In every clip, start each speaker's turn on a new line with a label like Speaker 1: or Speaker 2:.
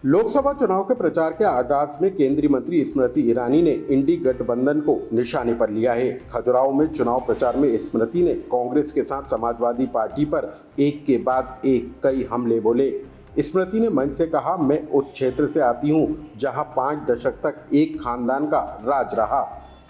Speaker 1: लोकसभा चुनाव के प्रचार के आगाज में केंद्रीय मंत्री स्मृति ईरानी ने इंडी गठबंधन को निशाने पर लिया है। खजुराहो में चुनाव प्रचार में स्मृति ने कांग्रेस के साथ समाजवादी पार्टी पर एक के बाद एक कई हमले बोले। स्मृति ने मंच से कहा, मैं उस क्षेत्र से आती हूं जहां 5 दशक तक एक खानदान का राज रहा,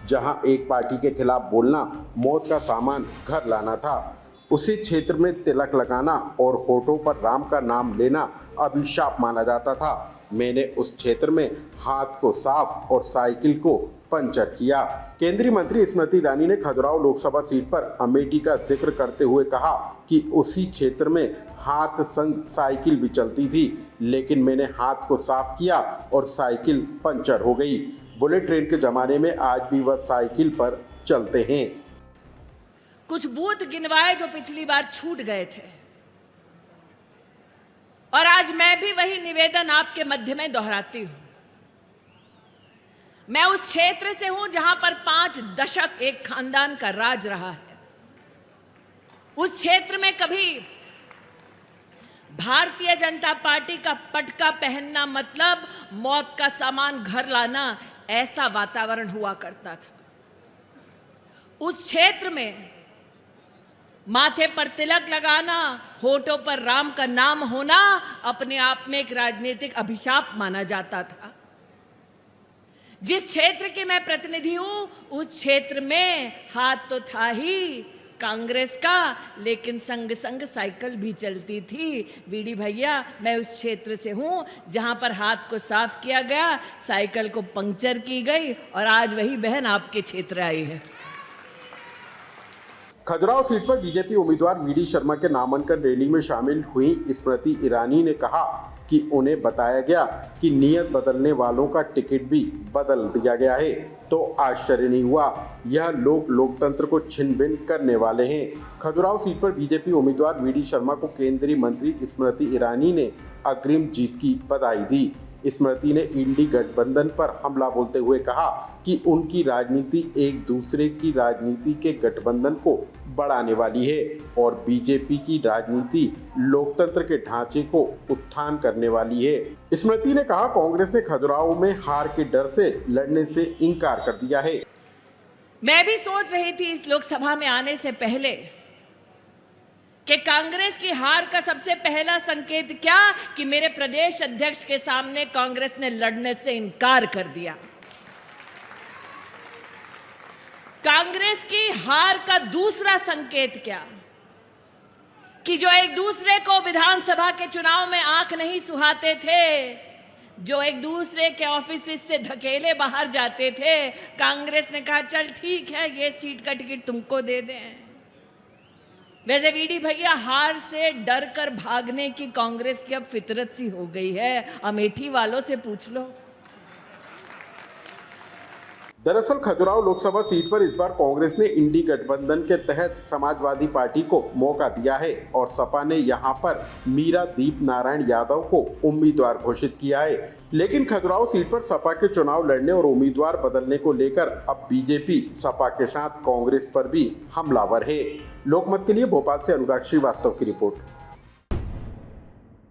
Speaker 1: जहां एक पार्टी के खिलाफ बोलना मौत का सामान घर लाना था। उसी क्षेत्र में तिलक लगाना और होठों पर राम का नाम लेना अभिशाप माना जाता था। मैंने उस क्षेत्र में हाथ को साफ और साइकिल को पंचर किया। केंद्रीय मंत्री स्मृति ईरानी ने खजुराहो लोकसभा सीट पर अमेठी का जिक्र करते हुए कहा कि उसी क्षेत्र में हाथ संग साइकिल भी चलती थी, लेकिन मैंने हाथ को साफ किया और साइकिल पंचर हो गई। बुलेट ट्रेन के जमाने में आज भी वह साइकिल पर चलते हैं।
Speaker 2: कुछ बूथ गिनवाए जो पिछली बार छूट गए थे, और आज मैं भी वही निवेदन आपके मध्य में दोहराती हूं। मैं उस क्षेत्र से हूं जहां पर 5 दशक एक खानदान का राज रहा है। उस क्षेत्र में कभी भारतीय जनता पार्टी का पटका पहनना मतलब मौत का सामान घर लाना, ऐसा वातावरण हुआ करता था। उस क्षेत्र में माथे पर तिलक लगाना, होठों पर राम का नाम होना अपने आप में एक राजनीतिक अभिशाप माना जाता था। जिस क्षेत्र के मैं प्रतिनिधि हूं, उस क्षेत्र में हाथ तो था ही कांग्रेस का, लेकिन संग संग साइकिल भी चलती थी। बीडी भैया, मैं उस क्षेत्र से हूं जहां पर हाथ को साफ किया गया, साइकिल को पंक्चर की गई, और आज वही बहन आपके क्षेत्र आई है।
Speaker 1: खजुराहो सीट पर बीजेपी उम्मीदवार वीडी शर्मा के नामांकन रैली में शामिल हुई स्मृति ईरानी ने कहा कि उन्हें बताया गया कि नियत बदलने वालों का टिकट भी बदल दिया गया है, तो आश्चर्य नहीं हुआ। यह लोग लोकतंत्र को छिन भिन करने वाले हैं। खजुराहो सीट पर बीजेपी उम्मीदवार वीडी शर्मा को केंद्रीय मंत्री स्मृति ईरानी ने अग्रिम जीत की बधाई दी। स्मृति ने इंडी गठबंधन पर हमला बोलते हुए कहा कि उनकी राजनीति एक दूसरे की राजनीति के गठबंधन को बढ़ाने वाली है और बीजेपी की राजनीति लोकतंत्र के ढांचे को उत्थान करने वाली है। स्मृति ने कहा, कांग्रेस ने खजुराहो में हार के डर से लड़ने से इनकार कर दिया है।
Speaker 2: मैं भी सोच रही थी इस लोकसभा में आने से पहले कि कांग्रेस की हार का सबसे पहला संकेत क्या कि मेरे प्रदेश अध्यक्ष के सामने कांग्रेस ने लड़ने से इनकार कर दिया। कांग्रेस की हार का दूसरा संकेत क्या कि जो एक दूसरे को विधानसभा के चुनाव में आंख नहीं सुहाते थे, जो एक दूसरे के ऑफिस से धकेले बाहर जाते थे, कांग्रेस ने कहा चल ठीक है, ये सीट का टिकट तुमको दे दें। वैसे वीडी भैया, हार से डर कर भागने की कांग्रेस की अब फितरत सी हो गई है, अमेठी वालों से पूछ लो।
Speaker 1: दरअसल खजुराहो लोकसभा सीट पर इस बार कांग्रेस ने इंडी गठबंधन के तहत समाजवादी पार्टी को मौका दिया है और सपा ने यहां पर मीरा दीप नारायण यादव को उम्मीदवार घोषित किया है। लेकिन खजुराहो सीट पर सपा के चुनाव लड़ने और उम्मीदवार बदलने को लेकर अब बीजेपी सपा के साथ कांग्रेस पर भी हमलावर है। लोकमत के लिए भोपाल से अनुराग श्रीवास्तव की रिपोर्ट।